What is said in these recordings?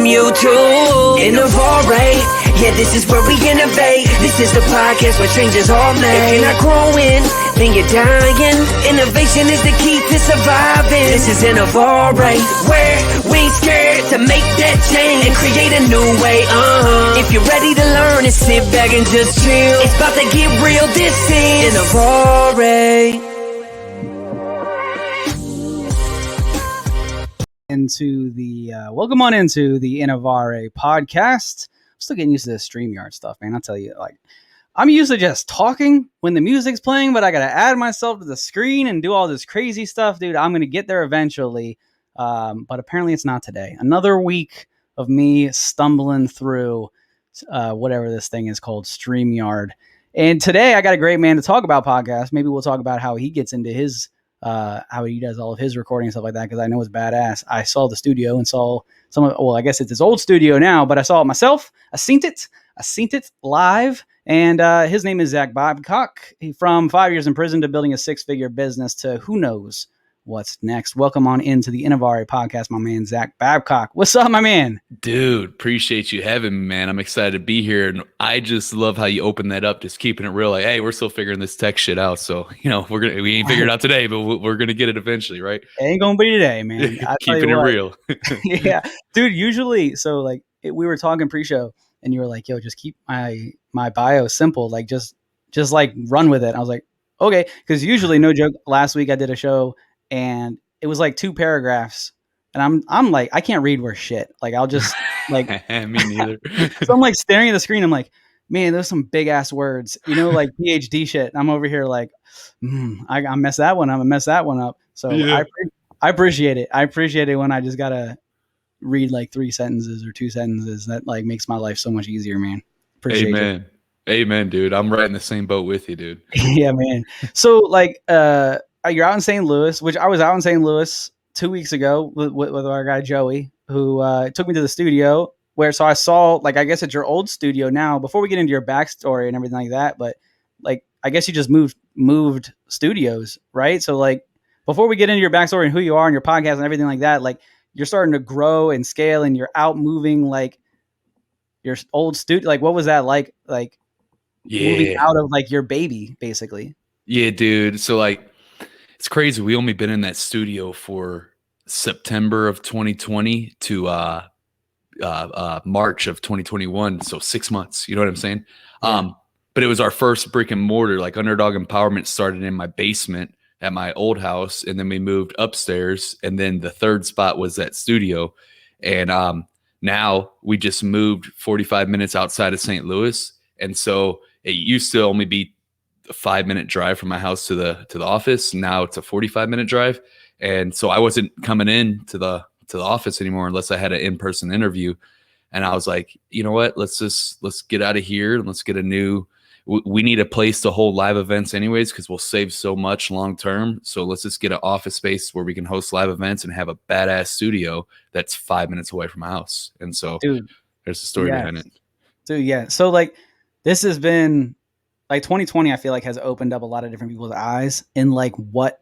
from YouTube. Inovare, yeah, this is where we innovate. This is the podcast where changes are made. If you're not growing, then you're dying. Innovation is the key to surviving. This is Inovare, where we ain't scared to make that change and create a new way. If you're ready to learn and sit back and just chill, it's about to get real. This is Inovare. Welcome on into the Inovare Podcast. I'm still getting used to this StreamYard stuff, man. I'll tell you, I'm used to just talking when the music's playing, but I gotta add myself to the screen and do all this crazy stuff, dude. I'm gonna get there eventually, but apparently it's not today. Another week of me stumbling through whatever this thing is called, StreamYard. And today I got a great man to talk about podcasts. Maybe we'll talk about how he gets into his how he does all of his recording and stuff like that, because I know it's badass. I saw the studio and saw I guess it's his old studio now, but I saw it myself. I seen it live, and his name is Zack Babcock. From 5 years in prison to building a 6-figure business to who knows what's next. Welcome on into the Inovare Podcast, my man, Zack Babcock. What's up, my man? Dude, appreciate you having me, man. I'm excited to be here. And I just love how you open that up, just keeping it real. Like, hey, we're still figuring this tech shit out. So, we ain't figured it out today, but we're going to get it eventually, right? It ain't going to be today, man. Keeping it real. Yeah. Dude, usually, we were talking pre-show and you were like, yo, just keep my bio simple. Like, just run with it. I was like, okay. Because usually, no joke, last week I did a show and it was like 2 paragraphs, and I'm like, I can't read worth shit. Like, I'll just like me neither. So I'm like staring at the screen. I'm like, man, there's some big ass words, like PhD shit. And I'm over here like, I messed that one up. I messed that one up. So yeah. I appreciate it. I appreciate it when I just gotta read like 3 sentences or 2 sentences. That like makes my life so much easier, man. Appreciate it. Amen, dude. I'm right in the same boat with you, dude. Yeah, man. So you're out in St. Louis, which I was out in St. Louis 2 weeks ago with our guy Joey, who took me to the studio so I saw, I guess it's your old studio now. Before we get into your backstory and everything like that, but I guess you just moved studios, right? So before we get into your backstory and who you are and your podcast and everything like that, you're starting to grow and scale and you're out moving your old studio. What was that like? Moving out of your baby, basically. Yeah, dude. So it's crazy. We only been in that studio for September of 2020 to March of 2021. So 6 months. You know what I'm saying? Yeah. But it was our first brick and mortar. Underdog Empowerment started in my basement at my old house, and then we moved upstairs, and then the third spot was that studio. And now we just moved 45 minutes outside of St. Louis, and so it used to only be a 5-minute drive from my house to the office. Now it's a 45-minute drive. And so I wasn't coming in to the office anymore unless I had an in-person interview. And I was like, you know what, let's get out of here and let's get we need a place to hold live events anyways, because we'll save so much long-term. So let's just get an office space where we can host live events and have a badass studio that's 5 minutes away from my house. And so there's the story behind it. Dude, yeah. So this has been 2020, I feel has opened up a lot of different people's eyes in what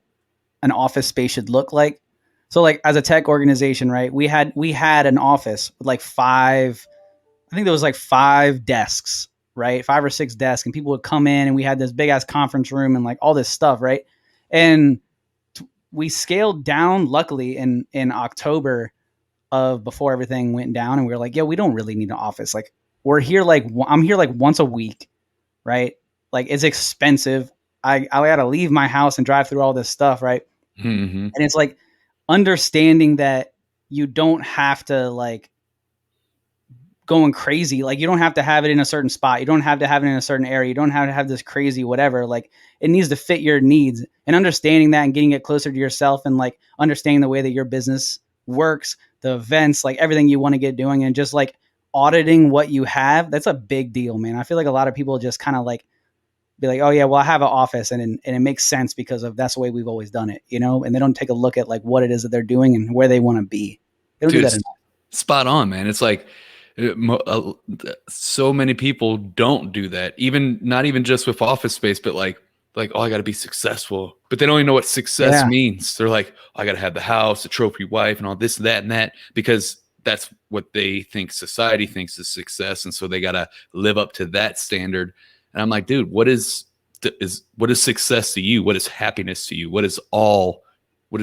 an office space should look like. So as a tech organization, right, we had an office with 5, I think there was 5 desks, right? 5 or 6 desks, and people would come in and we had this big ass conference room and all this stuff, right? And we scaled down luckily in October of before everything went down, and we were like, yeah, we don't really need an office. We're here I'm here once a week, right? It's expensive. I gotta leave my house and drive through all this stuff, right? Mm-hmm. And it's understanding that you don't have to going crazy. You don't have to have it in a certain spot. You don't have to have it in a certain area. You don't have to have this crazy whatever. It needs to fit your needs, and understanding that and getting it closer to yourself, and understanding the way that your business works, the events, everything you want to get doing, and just auditing what you have. That's a big deal, man. I feel a lot of people just kind of be like, oh yeah, well I have an office and it makes sense because that's the way we've always done it, and they don't take a look at what it is that they're doing and where they want to be. They don't do that enough. Spot on, man. It's so many people don't do that. Not even just with office space, but oh, I got to be successful, but they don't even know what success means. They're like, oh, I got to have the house, the trophy wife, and all this, that, and that, because that's what they think society thinks is success. And so they got to live up to that standard. And I'm like, dude, what is success to you? What is happiness to you? What does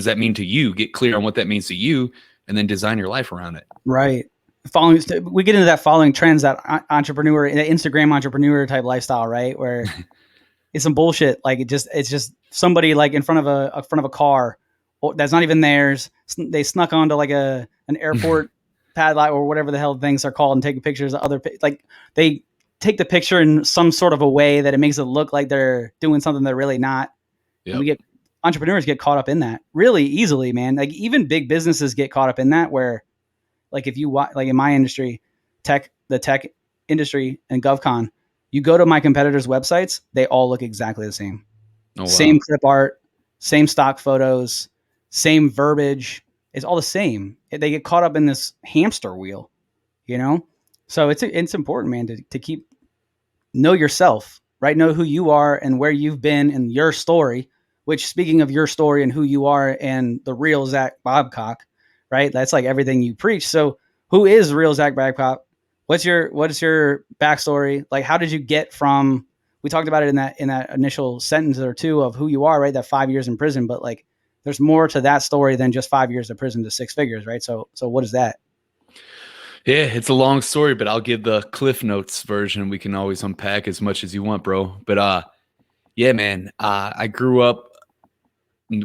that mean to you? Get clear on what that means to you, and then design your life around it. Right. We get into that following trends, that entrepreneur, Instagram entrepreneur type lifestyle, right? Where it's some bullshit. Like it's just somebody like in front of a car that's not even theirs. They snuck onto like an airport padlock or whatever the hell things are called and taking pictures of like they take the picture in some sort of a way that it makes it look like they're doing something they're really not. Yep. And entrepreneurs get caught up in that really easily, man. Like even big businesses get caught up in that, where like if you like in my industry, the tech industry and GovCon, you go to my competitors' websites, they all look exactly the same. Oh, wow. Same clip art, same stock photos, same verbiage. It's all the same. They get caught up in this hamster wheel, you know? So it's important, man, to know yourself, right? Know who you are and where you've been in your story, which, speaking of your story and who you are and the real Zack Babcock, right? That's like everything you preach. So who is real Zack Babcock? What is your backstory? Like, how did you get from, we talked about it in that initial sentence or two of who you are, right? That 5 years in prison, but like there's more to that story than just 5 years in prison to 6 figures, right? So what is that? Yeah, it's a long story, but I'll give the Cliff Notes version. We can always unpack as much as you want, bro. But yeah, man, I grew up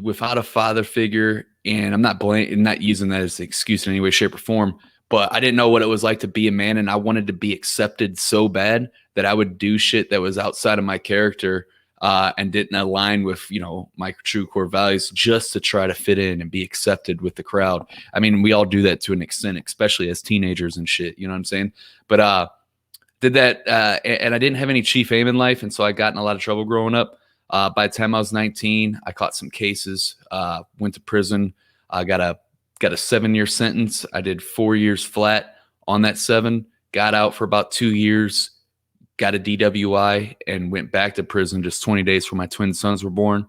without a father figure, and I'm not using that as an excuse in any way, shape, or form. But I didn't know what it was like to be a man, and I wanted to be accepted so bad that I would do shit that was outside of my character and didn't align with, my true core values, just to try to fit in and be accepted with the crowd. I mean, we all do that to an extent, especially as teenagers and shit. You know what I'm saying? But did that, and I didn't have any chief aim in life, and so I got in a lot of trouble growing up. By the time I was 19, I caught some cases, went to prison. I got a 7-year sentence. I did 4 years flat on that 7, got out for about 2 years, got a DWI, and went back to prison just 20 days before my twin sons were born.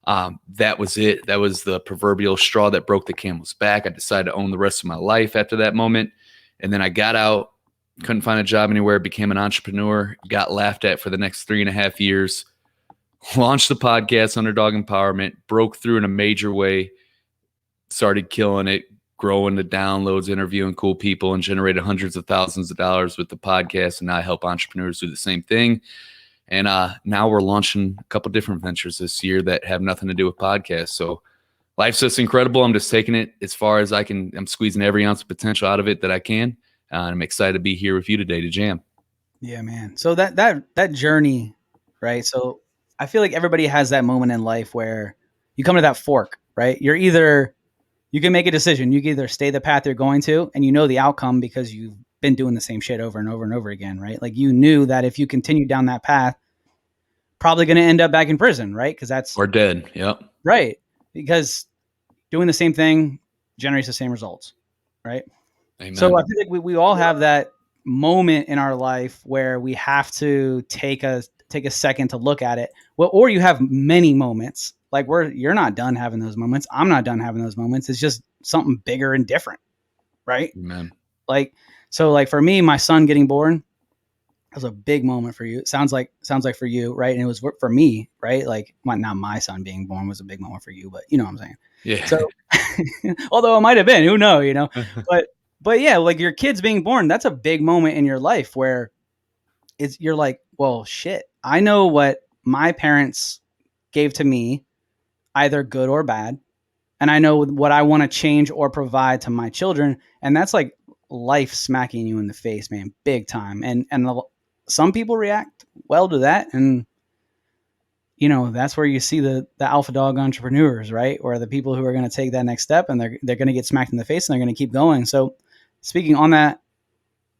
That was it. That was the proverbial straw that broke the camel's back. I decided to own the rest of my life after that moment. And then I got out, couldn't find a job anywhere, became an entrepreneur, got laughed at for the next 3.5 years, launched the podcast, Underdog Empowerment, broke through in a major way, started killing it, growing the downloads, interviewing cool people, and generated hundreds of thousands of dollars with the podcast. And now I help entrepreneurs do the same thing. And now we're launching a couple different ventures this year that have nothing to do with podcasts. So life's just incredible. I'm just taking it as far as I can. I'm squeezing every ounce of potential out of it that I can. And I'm excited to be here with you today to jam. Yeah, man. So that journey, right? So I feel like everybody has that moment in life where you come to that fork, right? You can make a decision. You can either stay the path you're going to, and you know the outcome because you've been doing the same shit over and over and over again, right? Like you knew that if you continue down that path, probably going to end up back in prison, right? Because that's... Or dead, yep. Right. Because doing the same thing generates the same results, right? Amen. So I feel like we all have that moment in our life where we have to take a second to look at it. Well, or you have many moments. Like you're not done having those moments. I'm not done having those moments. It's just something bigger and different, right? Amen. Like for me, my son getting born was a big moment for you. It sounds like for you, right? And it was for me, right? Like not my son being born was a big moment for you, but you know what I'm saying? Yeah. So, although it might have been, who knows, but yeah, like your kids being born, that's a big moment in your life where you're like, well, shit, I know what my parents gave to me, either good or bad. And I know what I want to change or provide to my children. And that's like life smacking you in the face, man, big time. And some people react well to that. And, that's where you see the alpha dog entrepreneurs, right? Or the people who are going to take that next step and they're going to get smacked in the face and they're going to keep going. So speaking on that,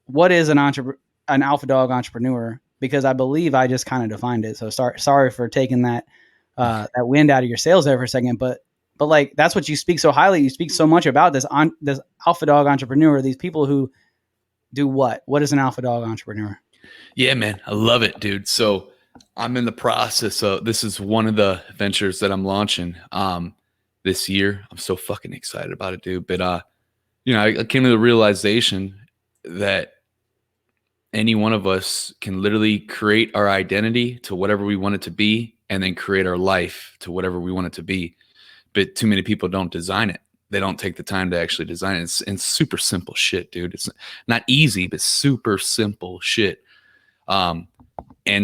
what is an alpha dog entrepreneur? Because I believe I just kind of defined it. So sorry for taking that wind out of your sails there for a second, but like, that's what you speak so highly. You speak so much about this alpha dog entrepreneur, these people who do what? What is an alpha dog entrepreneur? Yeah, man. I love it, dude. So I'm in the process of, this is one of the ventures that I'm launching this year. I'm so fucking excited about it, dude. But I came to the realization that any one of us can literally create our identity to whatever we want it to be, and then create our life to whatever we want it to be. But too many people don't design it. They don't take the time to actually design it. It's super simple shit, dude. It's not easy, but super simple shit. And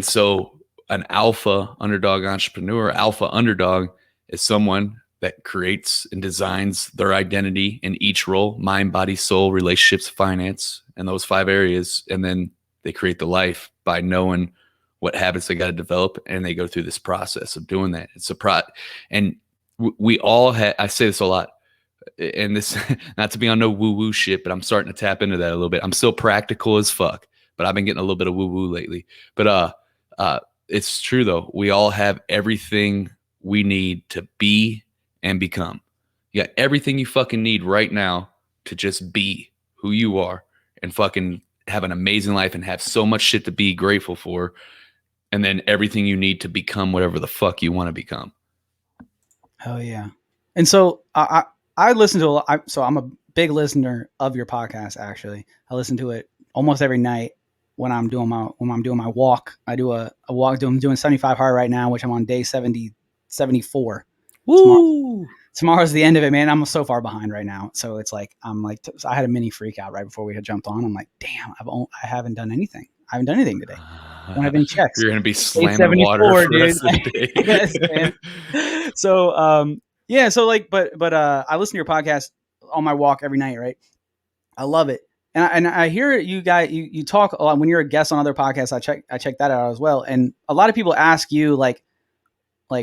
so an alpha underdog entrepreneur, alpha underdog, is someone that creates and designs their identity in each role: mind, body, soul, relationships, finance, and those 5 areas. And then they create the life by knowing what habits they got to develop. And they go through this process of doing that. It's and we all have, I say this a lot, and this, not to be on no woo-woo shit, but I'm starting to tap into that a little bit. I'm still practical as fuck, but I've been getting a little bit of woo-woo lately. But it's true though. We all have everything we need to be and become. You got everything you fucking need right now to just be who you are and fucking have an amazing life and have so much shit to be grateful for. And then everything you need to become whatever the fuck you want to become. Oh yeah. And so I listen to a lot. So I'm a big listener of your podcast. Actually, I listen to it almost every night when I'm doing my walk. I do a walk. I'm doing 75 hard right now, which I'm on day 74. Woo! Tomorrow's the end of it, man. I'm so far behind right now. So it's like, so I had a mini freak out right before we had jumped on. I'm like, damn, I haven't done anything. I haven't done anything today. I don't have any checks. You're going to be slamming water for the rest of the day. Yes, man. So, yeah. So like, but I listen to your podcast on my walk every night. Right. I love it. And I hear you guys, you talk a lot when you're a guest on other podcasts. I check that out as well. And a lot of people ask you like,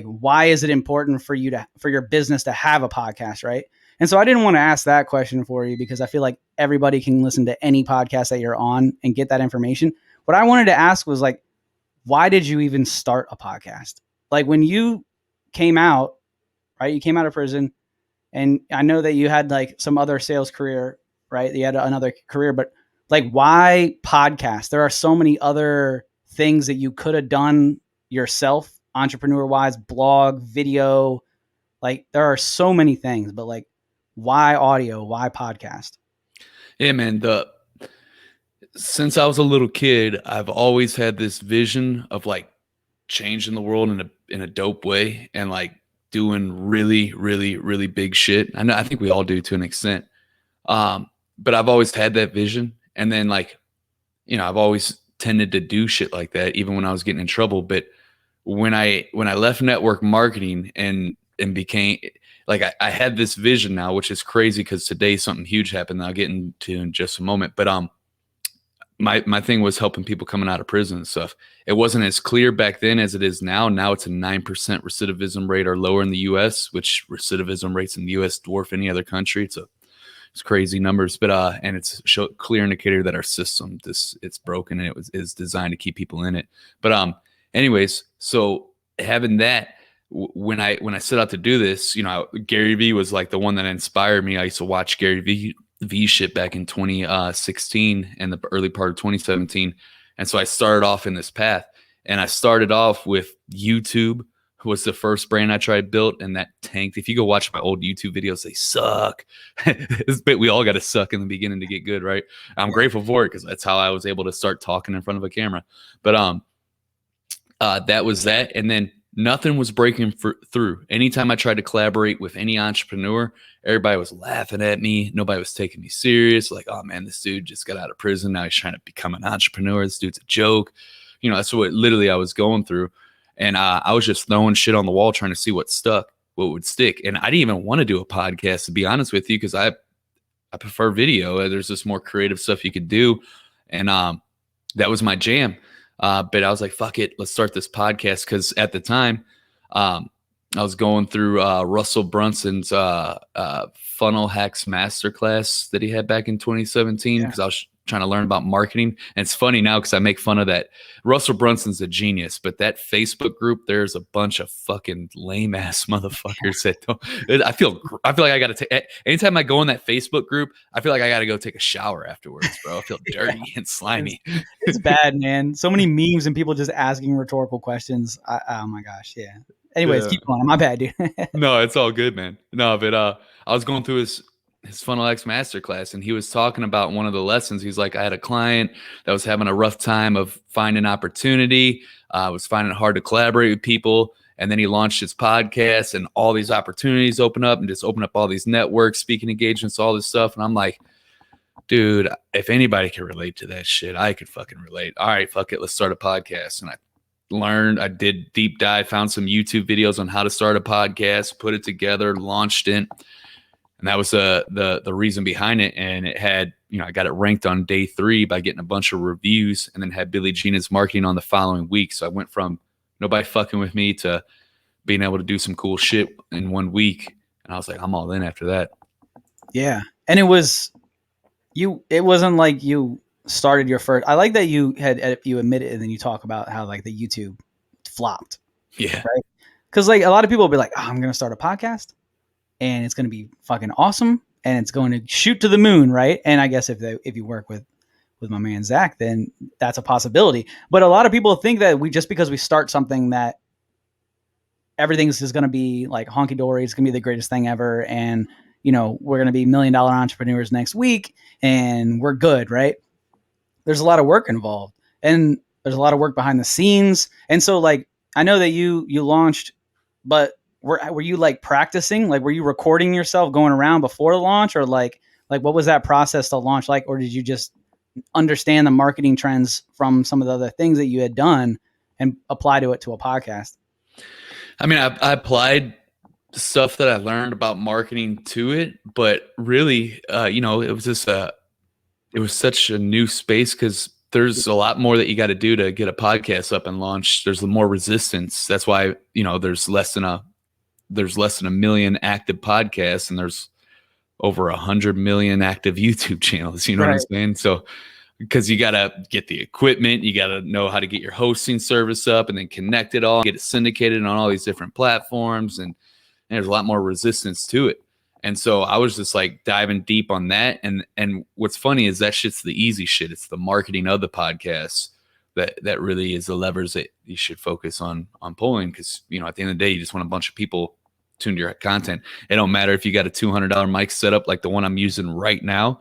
why is it important for your business to have a podcast, right? And so I didn't want to ask that question for you because I feel like everybody can listen to any podcast that you're on and get that information. What I wanted to ask was like, why did you even start a podcast? Like when you came out, right? You came out of prison, and I know that you had like some other sales career, right? You had another career, but like, why podcast? There are so many other things that you could have done yourself, entrepreneur wise, blog, video. Like there are so many things, but like, why audio? Why podcast? Yeah, man. Since I was a little kid, I've always had this vision of like changing the world in a dope way and like doing really, really, really big shit. I think we all do to an extent. But I've always had that vision. And then like, I've always tended to do shit like that, even when I was getting in trouble. But when I left network marketing and became like, I had this vision now, which is crazy because today something huge happened that I'll get into in just a moment. But my thing was helping people coming out of prison and stuff. It wasn't as clear back then as it is now. Now it's a 9% recidivism rate or lower in the US, which recidivism rates in the US dwarf any other country. It's crazy numbers, but and it's a clear indicator that our system it's broken and is designed to keep people in it. But anyways, so having that, when I set out to do this, Gary Vee was like the one that inspired me. I used to watch Gary V shit back in 2016 and the early part of 2017. And so I started off in this path, and I started off with YouTube was the first brand I tried built, and that tanked. If you go watch my old YouTube videos, they suck. We all got to suck in the beginning to get good, right? I'm grateful for it because that's how I was able to start talking in front of a camera. But that was that. And then nothing was breaking through. Anytime I tried to collaborate with any entrepreneur, everybody was laughing at me. Nobody was taking me serious. Like, oh man, this dude just got out of prison. Now he's trying to become an entrepreneur. This dude's a joke. That's what literally I was going through. And I was just throwing shit on the wall, trying to see what would stick. And I didn't even want to do a podcast, to be honest with you, because I prefer video. There's just more creative stuff you could do. And that was my jam. But I was like, fuck it, let's start this podcast. Because at the time, I was going through Russell Brunson's Funnel Hacks Masterclass that he had back in 2017, because I was trying to learn about marketing. And it's funny now because I make fun of that. Russell Brunson's a genius, but that Facebook group, there's a bunch of fucking lame ass motherfuckers that don't. I feel like I got to take. Anytime I go in that Facebook group, I feel like I got to go take a shower afterwards, bro. I feel dirty and slimy. It's bad, man. So many memes and people just asking rhetorical questions. Oh my gosh, yeah. Anyways, keep going. My bad, dude. No, it's all good, man. No, but I was going through this his Funnel X masterclass, and he was talking about one of the lessons. He's like, I had a client that was having a rough time of finding opportunity, was finding it hard to collaborate with people. And then he launched his podcast, and all these opportunities open up, and just open up all these networks, speaking engagements, all this stuff. And I'm like, dude, if anybody can relate to that shit, I could fucking relate. All right, fuck it. Let's start a podcast. And I did deep dive, found some YouTube videos on how to start a podcast, put it together, launched it. And that was the reason behind it. And it had, I got it ranked on day 3 by getting a bunch of reviews, and then had Billie Jean's marketing on the following week. So I went from nobody fucking with me to being able to do some cool shit in 1 week. And I was like, I'm all in after that. Yeah. And it wasn't like you started your first, I like that you admit it, and then you talk about how like the YouTube flopped. Yeah. Right. Cause like a lot of people will be like, I'm going to start a podcast, and it's going to be fucking awesome, and it's going to shoot to the moon. Right. And I guess if you work with my man, Zack, then that's a possibility. But a lot of people think that just because we start something, that everything's is going to be like honky dory. It's going to be the greatest thing ever. And, we're going to be $1 million entrepreneurs next week, and we're good. Right. There's a lot of work involved, and there's a lot of work behind the scenes. And so like, I know that you launched, but were you like practicing? Like, were you recording yourself going around before the launch, or like what was that process to launch like? Or did you just understand the marketing trends from some of the other things that you had done and apply to it to a podcast? I mean, I applied stuff that I learned about marketing to it, but really, it was just it was such a new space, because there's a lot more that you got to do to get a podcast up and launched. There's more resistance. That's why, there's less than a million active podcasts, and there's over 100 million active YouTube channels. You know what I'm saying? So, because you got to get the equipment, you got to know how to get your hosting service up, and then connect it all, get it syndicated on all these different platforms. And there's a lot more resistance to it. And so I was just like diving deep on that. And what's funny is that shit's the easy shit. It's the marketing of the podcast that really is the levers that you should focus on pulling. Because, at the end of the day, you just want a bunch of people tuned to your content. It don't matter if you got a $200 mic setup like the one I'm using right now,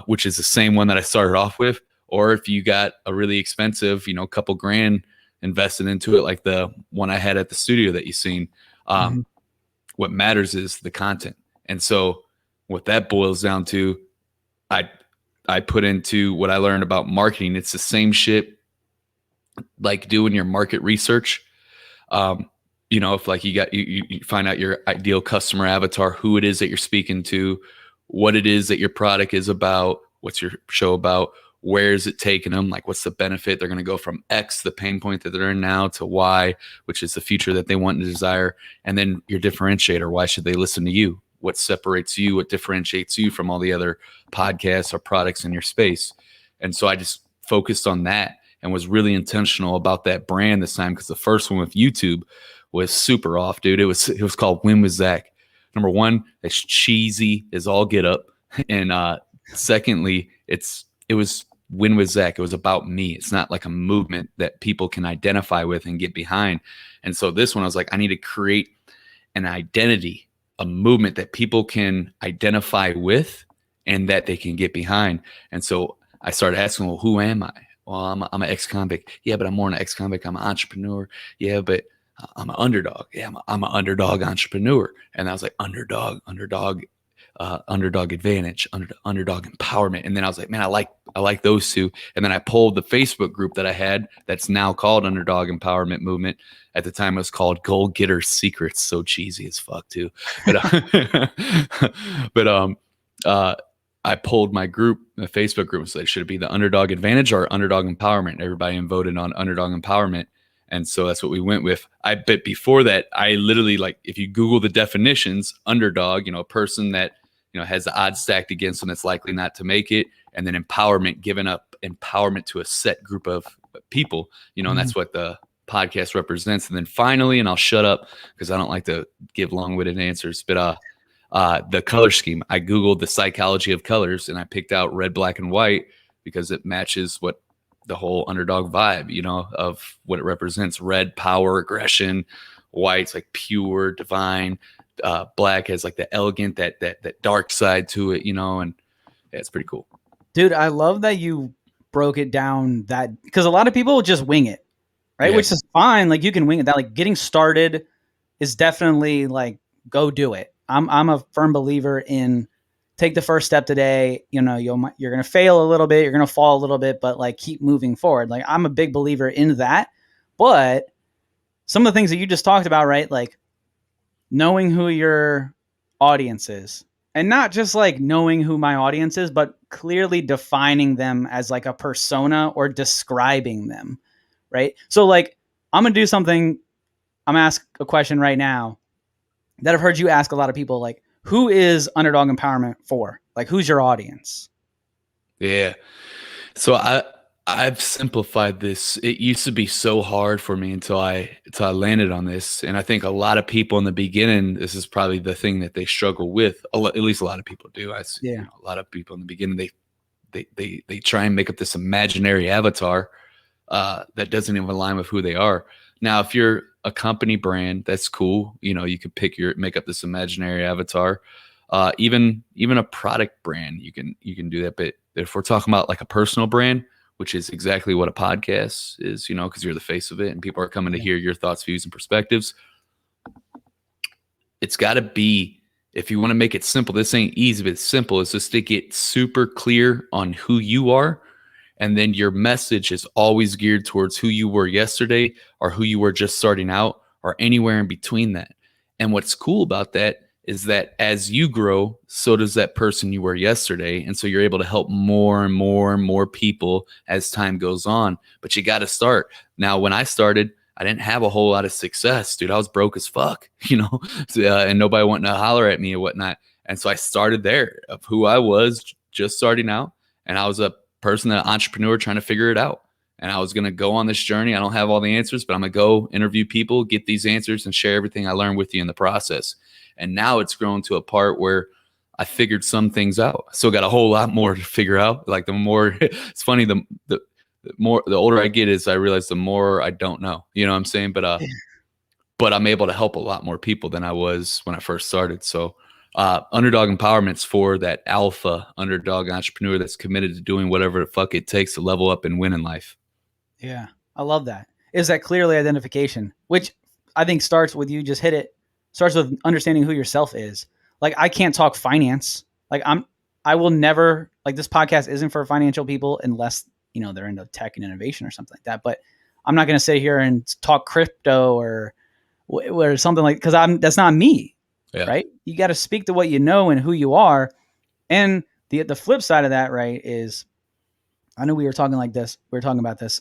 which is the same one that I started off with, or if you got a really expensive, couple grand invested into it, like the one I had at the studio that you've seen. What matters is the content. And so what that boils down to, I put into what I learned about marketing. It's the same shit like doing your market research. If like you find out your ideal customer avatar, who it is that you're speaking to, what it is that your product is about, what's your show about, where is it taking them, like what's the benefit. They're going to go from X, the pain point that they're in now, to Y, which is the future that they want and desire. And then your differentiator, why should they listen to you? What separates you? What differentiates you from all the other podcasts or products in your space? And so I just focused on that and was really intentional about that brand this time, because the first one with YouTube was super off, dude. It was called Win with Zack. Number one, it's cheesy as all get up. And secondly, it was Win with Zack. It was about me. It's not like a movement that people can identify with and get behind. And so this one, I was like, I need to create an identity, a movement that people can identify with and that they can get behind. And so I started asking, well, who am I? Well, I'm an ex-convict. Yeah, but I'm more than an ex-convict. I'm an entrepreneur. Yeah, but I'm an underdog. Yeah, I'm an underdog entrepreneur. And I was like, underdog advantage, underdog empowerment. And then I was like, man, I like those two. And then I pulled the Facebook group that I had that's now called Underdog Empowerment Movement. At the time it was called Goal Getter Secrets. So cheesy as fuck too. But I pulled my group, the Facebook group, and said, should it be the Underdog Advantage or Underdog Empowerment? Everybody voted on Underdog Empowerment. And so that's what we went with. But before that, I literally, like, if you Google the definitions, underdog, a person that, has the odds stacked against them that's likely not to make it. And then empowerment, giving up empowerment to a set group of people, and that's what the podcast represents. And then finally, and I'll shut up because I don't like to give long-winded answers, but the color scheme, I Googled the psychology of colors and I picked out red, black, and white because it matches what the whole underdog vibe, of what it represents. Red, power, aggression. White's like pure, divine, black has like the elegant, that dark side to it, and yeah, it's pretty cool. Dude, I love that you broke it down that, because a lot of people just wing it, right? Yeah. Which is fine. Like, you can wing it. That, like, getting started is definitely like, go do it. I'm a firm believer in take the first step today. You're going to fail a little bit. You're going to fall a little bit, but like, keep moving forward. Like, I'm a big believer in that. But some of the things that you just talked about, right? Like, knowing who your audience is, and not just like knowing who my audience is, but clearly defining them as like a persona or describing them, right? So like, I'm going to do something. I'm going to ask a question right now that I've heard you ask a lot of people, like, who is Underdog Empowerment for? Like, who's your audience? Yeah. So I've simplified this. It used to be so hard for me until I landed on this. And I think a lot of people in the beginning, this is probably the thing that they struggle with. At least a lot of people do. A lot of people in the beginning, they try and make up this imaginary avatar that doesn't even align with who they are. Now, if you're a company brand, that's cool. You could make up this imaginary avatar. Even a product brand, you can do that. But if we're talking about like a personal brand, which is exactly what a podcast is, because you're the face of it and people are coming to hear your thoughts, views, and perspectives. It's got to be, if you want to make it simple, this ain't easy, but it's simple. It's just to get super clear on who you are. And then your message is always geared towards who you were yesterday or who you were just starting out or anywhere in between that. And what's cool about that is that as you grow, so does that person you were yesterday. And so you're able to help more and more and more people as time goes on. But you got to start. Now, when I started, I didn't have a whole lot of success, dude. I was broke as fuck, and nobody wanted to holler at me and whatnot. And so I started there of who I was just starting out. And I was a person, an entrepreneur trying to figure it out. And I was going to go on this journey. I don't have all the answers, but I'm going to go interview people, get these answers, and share everything I learned with you in the process. And now it's grown to a part where I figured some things out. I still got a whole lot more to figure out. Like, the more, it's funny, the older I get is I realize the more I don't know. You know what I'm saying? But I'm able to help a lot more people than I was when I first started. So Underdog Empowerment's for that alpha underdog entrepreneur that's committed to doing whatever the fuck it takes to level up and win in life. Yeah, I love that. Is that clearly identification, which I think starts with, you just hit it, starts with understanding who yourself is. Like, I can't talk finance. Like, I will never, like, this podcast isn't for financial people unless, they're into tech and innovation or something like that. But I'm not going to sit here and talk crypto or something like, because that's not me. Yeah. Right. You got to speak to what you know and who you are. And the flip side of that, right, is, I know we were talking about this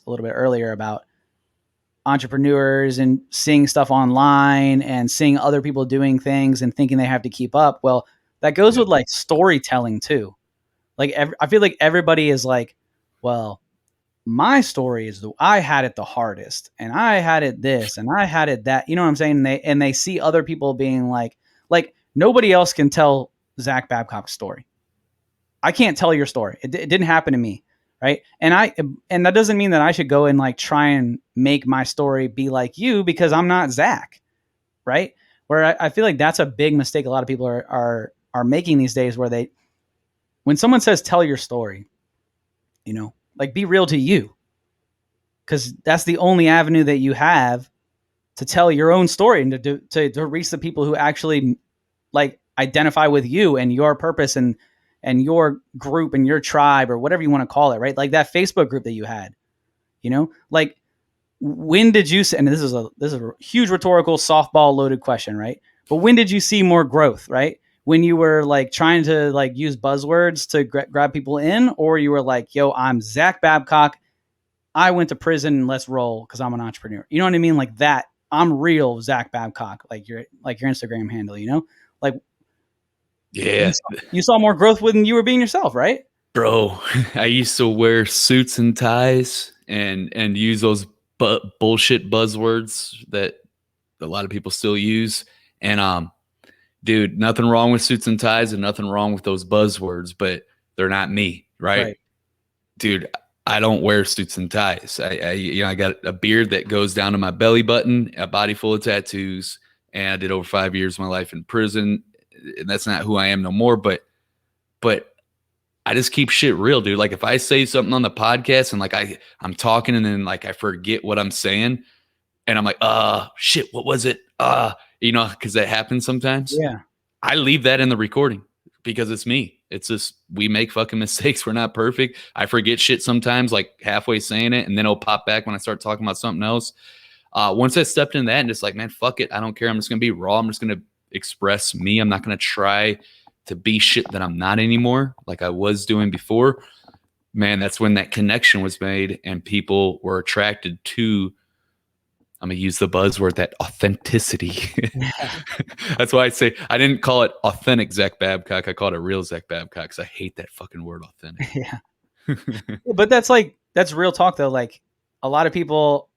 a little bit earlier about entrepreneurs and seeing stuff online and seeing other people doing things and thinking they have to keep up. Well, that goes with like storytelling too. Like, I feel like everybody is like, well, my story is I had it the hardest, and I had it this, and I had it that. You know what I'm saying? And they see other people being like nobody else can tell Zack Babcock's story. I can't tell your story. It didn't happen to me. Right. And that doesn't mean that I should go and like try and make my story be like you, because I'm not Zack. Right. Where I feel like that's a big mistake a lot of people are making these days, where when someone says, tell your story, like, be real to you, because that's the only avenue that you have to tell your own story and to reach the people who actually like identify with you and your purpose and your group and your tribe, or whatever you want to call it, right? Like that Facebook group that you had, like, when did you see, and this is a huge rhetorical softball loaded question, right? But when did you see more growth, right? When you were like trying to like use buzzwords to grab people in, or you were like, yo, I'm Zack Babcock. I went to prison. Let's roll, because I'm an entrepreneur. You know what I mean? Like that. I'm real Zack Babcock, like your Instagram handle, like, yeah, you saw more growth when you were being yourself, right? Bro, I used to wear suits and ties and use those bullshit buzzwords that a lot of people still use. And dude, nothing wrong with suits and ties and nothing wrong with those buzzwords, but they're not me, right? Dude, I don't wear suits and ties. I got a beard that goes down to my belly button, a body full of tattoos, and I did over 5 years of my life in prison. And that's not who I am no more. But I just keep shit real, dude. Like if I say something on the podcast and like I'm talking and then like I forget what I'm saying and I'm like, shit, what was it? Because that happens sometimes. Yeah. I leave that in the recording because it's me. It's just, we make fucking mistakes. We're not perfect. I forget shit sometimes, like halfway saying it, and then it'll pop back when I start talking about something else. Once I stepped into that and just like, man, fuck it. I don't care. I'm just going to be raw. I'm just going to express me. I'm not going to try to be shit that I'm not anymore, like I was doing before. Man, that's when that connection was made and people were attracted to, I'm going to use the buzzword, that authenticity. That's why I say I didn't call it authentic Zack Babcock. I called it real Zack Babcock because I hate that fucking word authentic. Yeah. But that's real talk though. Like a lot of people,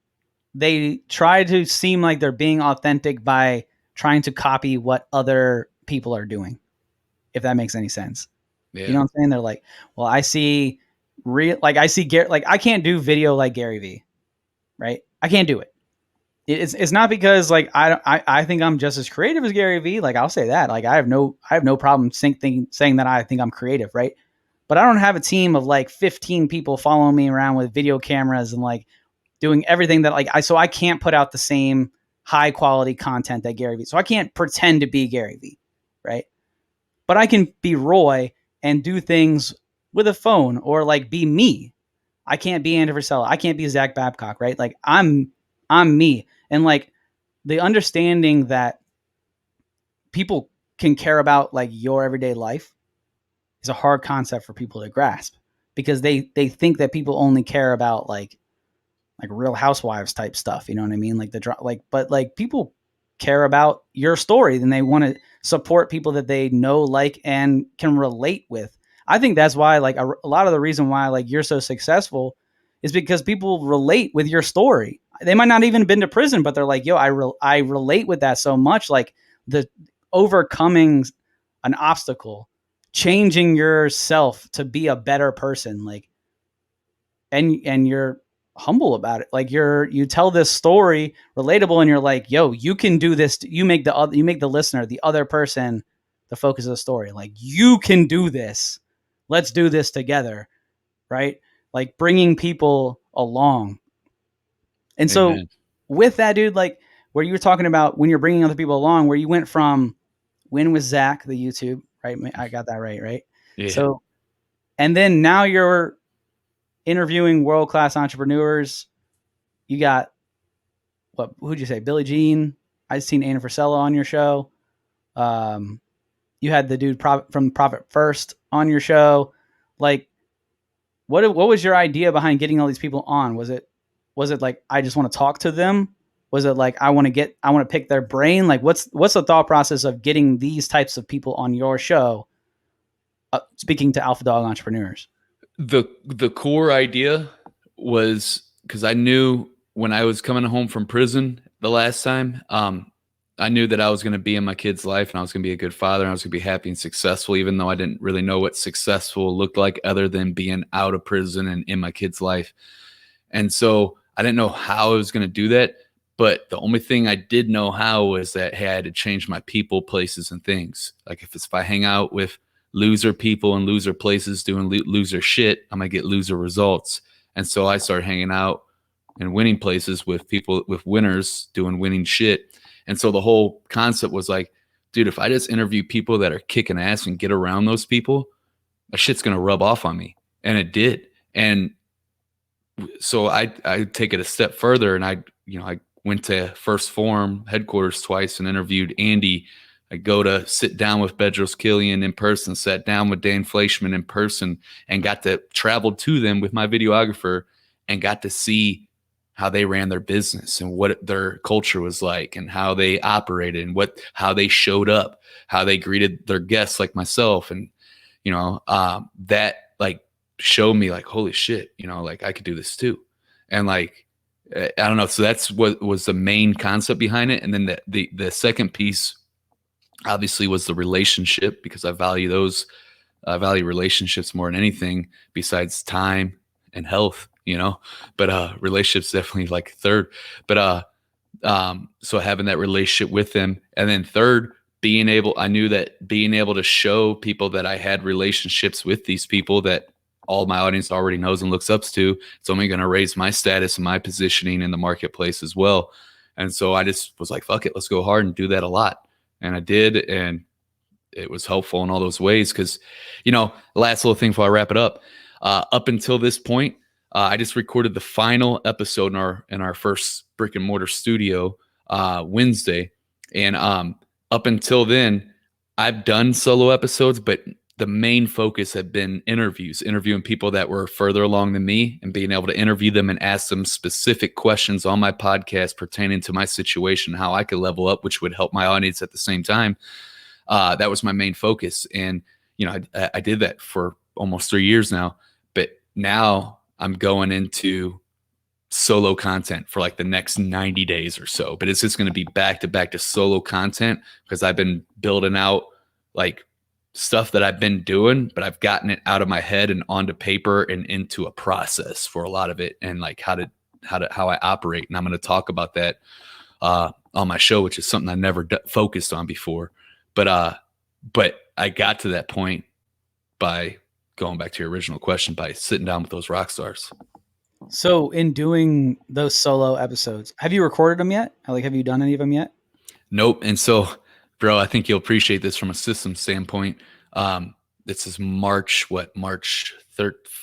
they try to seem like they're being authentic by trying to copy what other people are doing. If that makes any sense. Yeah. You know what I'm saying? They're like, well, I see Gary, like I can't do video like Gary V, right? I can't do it. It's not because like I think I'm just as creative as Gary V. Like I'll say that. Like I have no problem saying that I think I'm creative, right? But I don't have a team of like 15 people following me around with video cameras and like doing everything that like so I can't put out the same high quality content that Gary V. So I can't pretend to be Gary V, right? But I can be Roy and do things with a phone or like be me. I can't be Andy Frisella. I can't be Zack Babcock, right? Like I'm me. And like the understanding that people can care about like your everyday life is a hard concept for people to grasp because they think that people only care about like Real Housewives type stuff. You know what I mean? But people care about your story, then they want to support people that they know, like, and can relate with. I think that's why like a lot of the reason why like you're so successful is because people relate with your story. They might not even have been to prison, but they're like, yo, I relate with that so much. Like the overcoming an obstacle, changing yourself to be a better person. Like, and you're humble about it. Like you tell this story relatable and you're like, yo, you can do this. You make the listener, the other person, the focus of the story. Like you can do this. Let's do this together. Right. Like bringing people along. And so with that, dude, like where you were talking about when you're bringing other people along, where you went from Win with Zack, the YouTube, right? I got that right. Right. Yeah. So, and then now you're interviewing world-class entrepreneurs. You got who'd you say? Billie Jean. I've seen Anna Frisella on your show. You had the dude from Profit First on your show. Like, what was your idea behind getting all these people on? Was it like, I just want to talk to them? Was it like, I want to pick their brain? Like, what's the thought process of getting these types of people on your show, speaking to Alpha Dog entrepreneurs? The core idea was because I knew when I was coming home from prison the last time, I knew that I was going to be in my kid's life and I was going to be a good father and I was going to be happy and successful, even though I didn't really know what successful looked like other than being out of prison and in my kid's life. And so I didn't know how I was going to do that. But the only thing I did know how was that, hey, I had to change my people, places, and things. Like if I hang out with loser people and loser places doing loser shit, I'm going to get loser results. And so I started hanging out in winning places with people, with winners doing winning shit. And so the whole concept was like, dude, if I just interview people that are kicking ass and get around those people, that shit's going to rub off on me. And it did. And so I take it a step further and I went to First Forum headquarters twice and interviewed Andy. I go to sit down with Bedros Killian in person, sat down with Dan Fleischman in person, and got to travel to them with my videographer and got to see how they ran their business and what their culture was like and how they operated and how they showed up, how they greeted their guests like myself. And, that like showed me like, holy shit, like I could do this too. And like, I don't know. So that's what was the main concept behind it. And then the second piece obviously was the relationship, because I value those. I value relationships more than anything besides time and health, but relationships definitely like third. But So having that relationship with them. And then third, I knew that being able to show people that I had relationships with these people that all my audience already knows and looks up to, it's only going to raise my status and my positioning in the marketplace as well. And so I just was like, fuck it, let's go hard and do that a lot. And I did. And it was helpful in all those ways. Cause last little thing before I wrap it up, up until this point, I just recorded the final episode in our first brick and mortar studio, Wednesday. And, up until then, I've done solo episodes, but the main focus had been interviewing people that were further along than me and being able to interview them and ask them specific questions on my podcast pertaining to my situation, how I could level up, which would help my audience at the same time. That was my main focus. And, I did that for almost 3 years now, but now I'm going into solo content for like the next 90 days or so, but it's just going to be back to solo content because I've been building out like stuff that I've been doing, but I've gotten it out of my head and onto paper and into a process for a lot of it and like how I operate. And I'm going to talk about that on my show, which is something I never focused on before. But I got to that point by going back to your original question, by sitting down with those rock stars. So in doing those solo episodes, have you recorded them yet? Like, have you done any of them yet? Nope. And so, bro, I think you'll appreciate this from a system standpoint. This is March 5th,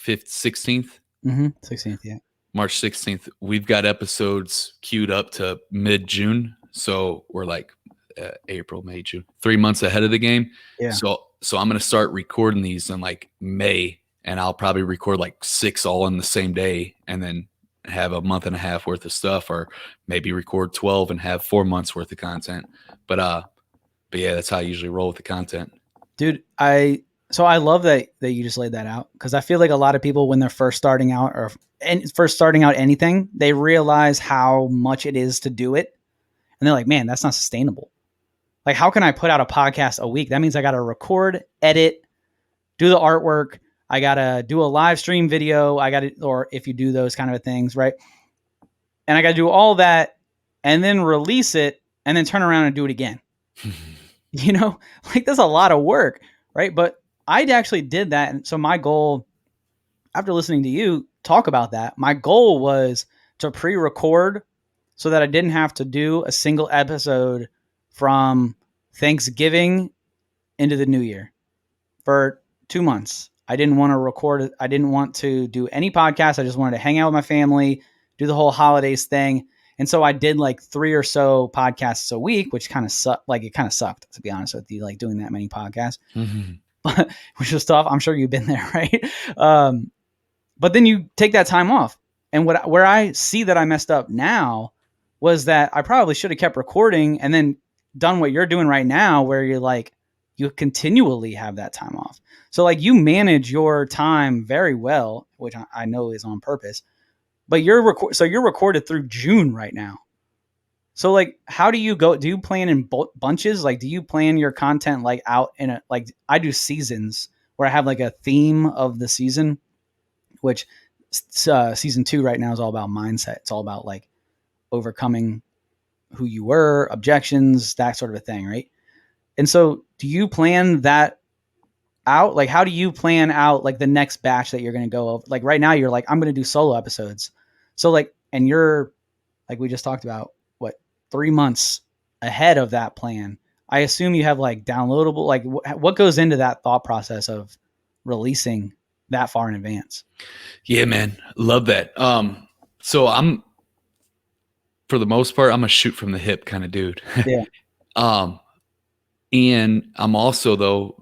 16th? 16th, yeah. March 16th. We've got episodes queued up to mid-June. So we're like April, May, June, 3 months ahead of the game. Yeah. So I'm going to start recording these in like May. And I'll probably record like 6 all in the same day and then have a month and a half worth of stuff, or maybe record 12 and have 4 months worth of content. But yeah, that's how I usually roll with the content. Dude, I love that you just laid that out, because I feel like a lot of people when they're first starting out anything, they realize how much it is to do it. And they're like, man, that's not sustainable. Like, how can I put out a podcast a week? That means I got to record, edit, do the artwork. I got to do a live stream video. Or if you do those kind of things, right? And I got to do all that and then release it and then turn around and do it again. Like, that's a lot of work, right? But I actually did that. And so my goal, after listening to you talk about that, my goal was to pre-record so that I didn't have to do a single episode from Thanksgiving into the new year for 2 months. I didn't want to record. I didn't want to do any podcasts. I just wanted to hang out with my family, do the whole holidays thing. And so I did like 3 or so podcasts a week, which kind of sucked. Like, it kind of sucked, to be honest with you, like doing that many podcasts, which was tough. I'm sure you've been there, right? But then you take that time off. And where I see that I messed up now was that I probably should have kept recording and then done what you're doing right now, where you're like, you continually have that time off. So like, you manage your time very well, which I know is on purpose, but you're recorded through June right now. So like, how do you go? Do you plan in bunches? Like, do you plan your content like out in I do seasons where I have like a theme of the season, which season 2 right now is all about mindset. It's all about like overcoming who you were, objections, that sort of a thing. Right. And so do you plan that out? Like, how do you plan out like the next batch that you're going to go over? Like right now you're like, I'm going to do solo episodes. So like, and you're like, we just talked about 3 months ahead of that plan. I assume you have like downloadable, like what goes into that thought process of releasing that far in advance? Yeah, man. Love that. So for the most part, I'm a shoot from the hip kind of dude. Yeah. And I'm also though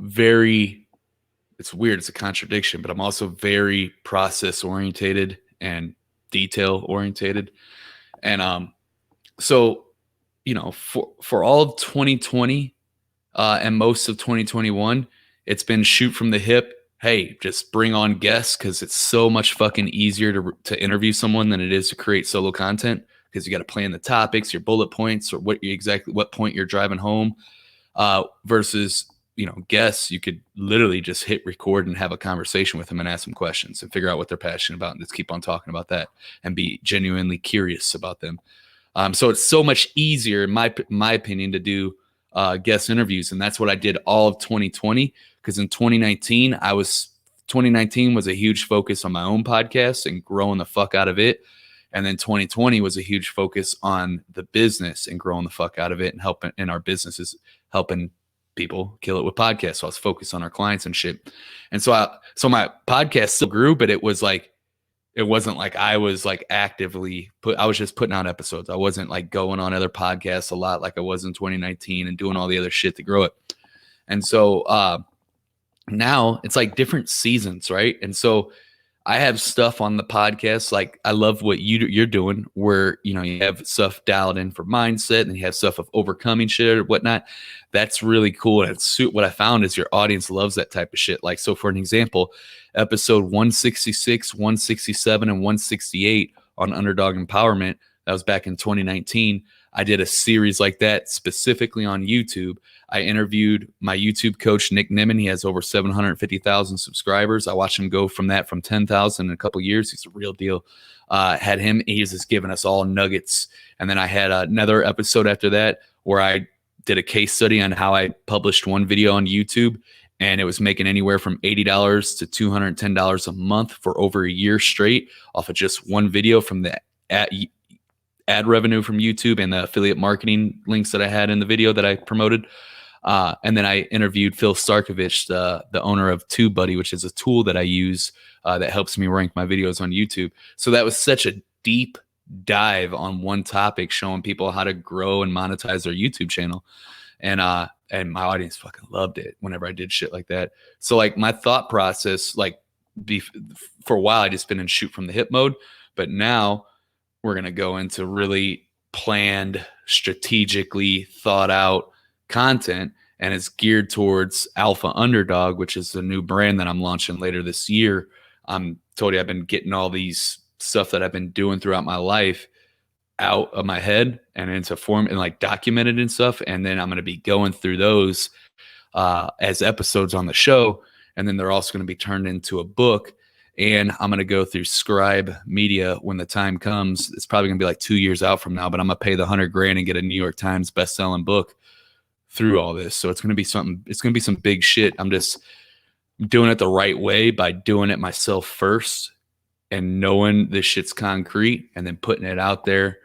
it's weird. It's a contradiction, but I'm also very process orientated and detail orientated. And, so, for all of 2020, and most of 2021, it's been shoot from the hip. Hey, just bring on guests, because it's so much fucking easier to interview someone than it is to create solo content, because you got to plan the topics, your bullet points, or what point you're driving home, versus, guests. You could literally just hit record and have a conversation with them and ask them questions and figure out what they're passionate about and just keep on talking about that and be genuinely curious about them. So it's so much easier, in my opinion, to do guest interviews. And that's what I did all of 2020. Because in 2019, 2019 was a huge focus on my own podcast and growing the fuck out of it. And then 2020 was a huge focus on the business and growing the fuck out of it and helping in our businesses, helping people kill it with podcasts. So I was focused on our clients and shit. And so my podcast still grew, but it wasn't like I was like actively I was just putting out episodes. I wasn't like going on other podcasts a lot like I was in 2019 and doing all the other shit to grow it. And so now it's like different seasons, right? And so I have stuff on the podcast. Like I love what you're doing where, you have stuff dialed in for mindset and you have stuff of overcoming shit or whatnot. That's really cool. And what I found is your audience loves that type of shit. Like, so for an example, episode 166, 167, and 168 on Underdog Empowerment, that was back in 2019. I did a series like that specifically on YouTube. I interviewed my YouTube coach, Nick Nimmin. He has over 750,000 subscribers. I watched him go from 10,000 in a couple of years. He's a real deal. Had him. He's just giving us all nuggets. And then I had another episode after that where I did a case study on how I published one video on YouTube, and it was making anywhere from $80 to $210 a month for over a year straight off of just one video from the ad revenue from YouTube and the affiliate marketing links that I had in the video that I promoted. And then I interviewed Phil Starkovich, the owner of TubeBuddy, which is a tool that I use that helps me rank my videos on YouTube. So that was such a deep dive on one topic, showing people how to grow and monetize their YouTube channel. And my audience fucking loved it whenever I did shit like that. So like my thought process, like for a while, I just been in shoot from the hip mode, but now we're going to go into really planned, strategically thought out content. And it's geared towards Alpha Underdog, which is a new brand that I'm launching later this year. Told you I've been getting all these stuff that I've been doing throughout my life out of my head and into form and like documented and stuff. And then I'm going to be going through those as episodes on the show. And then they're also going to be turned into a book. And I'm going to go through Scribe Media when the time comes. It's probably going to be like 2 years out from now, but I'm going to pay the $100,000 and get a New York Times best-selling book through all this. So it's going to be something. It's going to be some big shit. I'm just doing it the right way by doing it myself first and knowing this shit's concrete and then putting it out there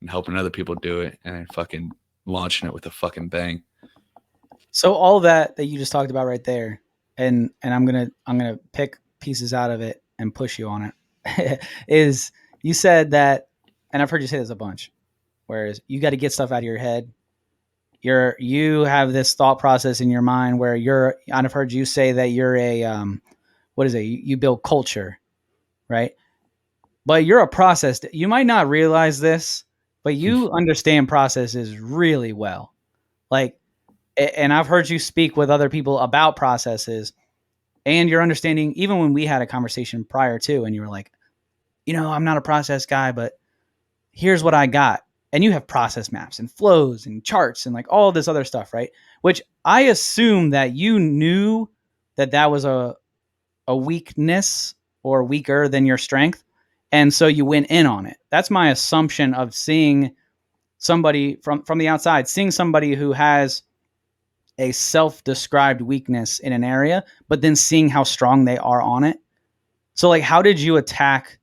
and helping other people do it and then fucking launching it with a fucking bang. So all that you just talked about right there, and I'm gonna pick pieces out of it and push you on it, is you said that, and I've heard you say this a bunch, whereas you got to get stuff out of your head. You have this thought process in your mind where I've heard you say that you're you build culture, right? But you're a process. You might not realize this, but you understand processes really well. Like, and I've heard you speak with other people about processes and your understanding, even when we had a conversation prior to, and you were like, I'm not a process guy, but here's what I got. And you have process maps and flows and charts and like all this other stuff, right? Which I assume that you knew that was a weakness or weaker than your strength. And so you went in on it. That's my assumption of seeing somebody from the outside, seeing somebody who has a self-described weakness in an area, but then seeing how strong they are on it. So like, how did you attack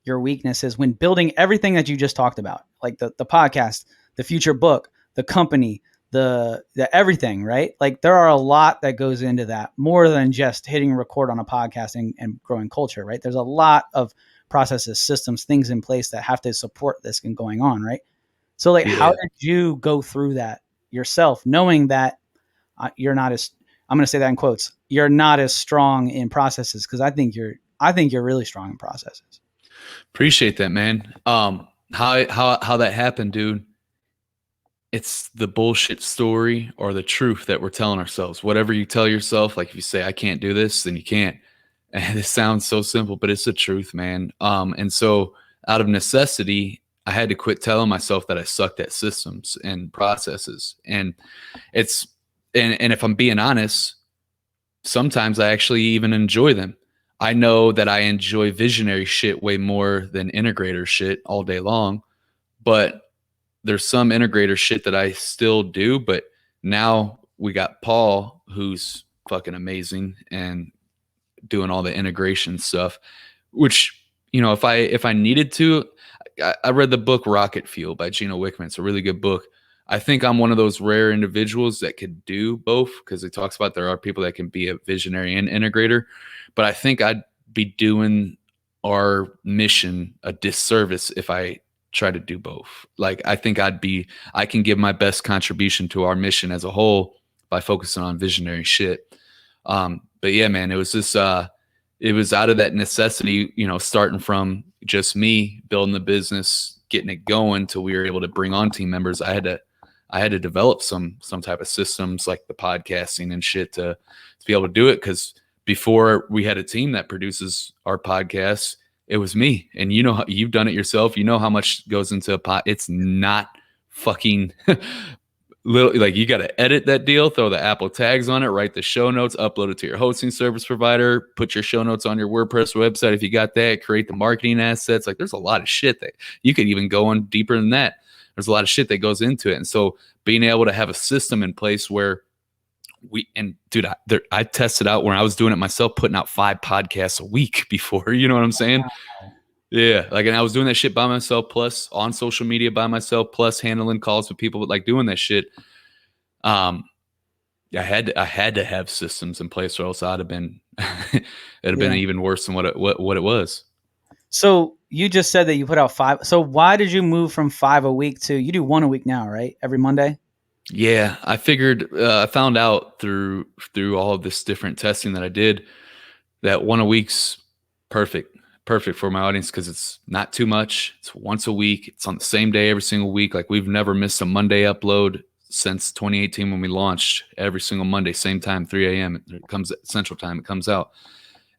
your weaknesses when building everything that you just talked about? Like the podcast, the future book, the company, the everything, right? Like there are a lot that goes into that, more than just hitting record on a podcast and growing culture, right? There's a lot of processes, systems, things in place that have to support this and going on, right? So like, how did you go through that yourself, knowing that you're not as, I'm going to say that in quotes, you're not as strong in processes? Cause I think you're really strong in processes. Appreciate that, man. How that happened, dude. It's the bullshit story or the truth that we're telling ourselves. Whatever you tell yourself, like if you say, I can't do this, then you can't. And it sounds so simple, but it's the truth, man. And so out of necessity, I had to quit telling myself that I sucked at systems and processes. And and if I'm being honest, sometimes I actually even enjoy them. I know that I enjoy visionary shit way more than integrator shit all day long, but there's some integrator shit that I still do, but now we got Paul, who's fucking amazing and doing all the integration stuff, which, you know, if I needed to, I read the book Rocket Fuel by Gino Wickman. It's a really good book. I think I'm one of those rare individuals that could do both, because it talks about there are people that can be a visionary and integrator, but I think I'd be doing our mission a disservice if I try to do both. Like, I think I can give my best contribution to our mission as a whole by focusing on visionary shit. But yeah, man, it was this, it was out of that necessity, you know, starting from just me building the business, getting it going till we were able to bring on team members. I had to develop some type of systems like the podcasting and shit to be able to do it. Cause before we had a team that produces our podcasts, it was me. And you know, you've done it yourself. You know how much goes into a pod. It's not fucking little, like, you got to edit that deal, throw the Apple tags on it, write the show notes, upload it to your hosting service provider, put your show notes on your WordPress website if you got that, create the marketing assets. Like, there's a lot of shit that you could even go on deeper than that. There's a lot of shit that goes into it. And so being able to have a system in place where dude, I tested out when I was doing it myself, putting out 5 podcasts a week before, you know what I'm saying? Wow. Yeah. Like, and I was doing that shit by myself, plus on social media by myself, plus handling calls with people, but like doing that shit. I had to have systems in place, or else I'd have been, it'd have been even worse than what it was. So you just said that you put out 5. So why did you move from 5 a week to, you do 1 a week now, right? Every Monday? Yeah, I figured, I found out through all of this different testing that I did that 1 a week's perfect for my audience, because it's not too much. It's once a week. It's on the same day every single week. Like, we've never missed a Monday upload since 2018 when we launched. Every single Monday, same time, 3 a.m. It comes at Central Time. It comes out.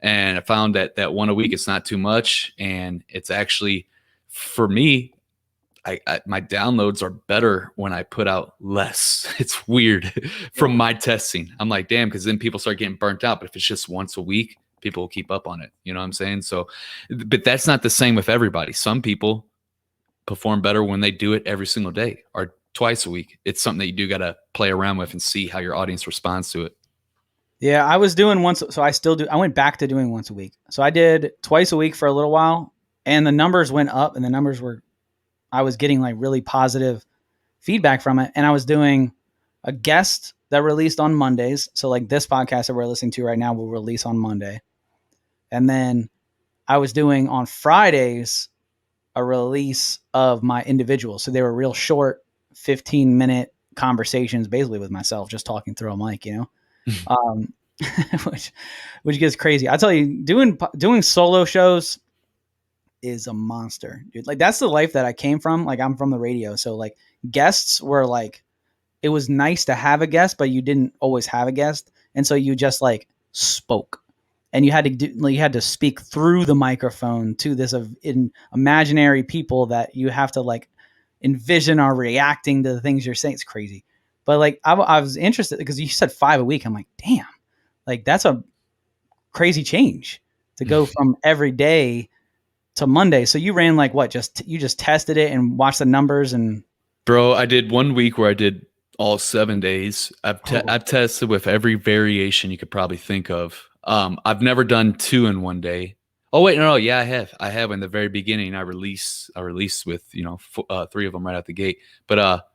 And I found that 1 a week, it's not too much. And it's actually, for me, my downloads are better when I put out less. It's weird from my testing. I'm like, damn, because then people start getting burnt out. But if it's just once a week, people will keep up on it. You know what I'm saying? So, but that's not the same with everybody. Some people perform better when they do it every single day or twice a week. It's something that you do got to play around with and see how your audience responds to it. Yeah, I was doing once. So I still do. I went back to doing once a week. So I did twice a week for a little while, and the numbers went up, and I was getting like really positive feedback from it. And I was doing a guest that released on Mondays. So like this podcast that we're listening to right now will release on Monday. And then I was doing on Fridays a release of my individual. So they were real short, 15-minute conversations basically with myself, just talking through a mic, you know, which gets crazy. I tell you, doing solo shows is a monster, dude. Like, that's the life that I came from. Like, I'm from the radio. So like, guests were like, it was nice to have a guest, but you didn't always have a guest. And so you just like spoke, and you had to speak through the microphone to this imaginary people that you have to like envision are reacting to the things you're saying. It's crazy. But like, I was interested because you said 5 a week. I'm like, damn, like that's a crazy change to go from every day to Monday. So you ran like what? You just tested it and watched the numbers and. Bro, I did 1 week where I did all 7 days. I've tested with every variation you could probably think of. I've never done 2 in 1 day. Oh wait, no, yeah, I have in the very beginning. I released with 3 of them right out the gate. But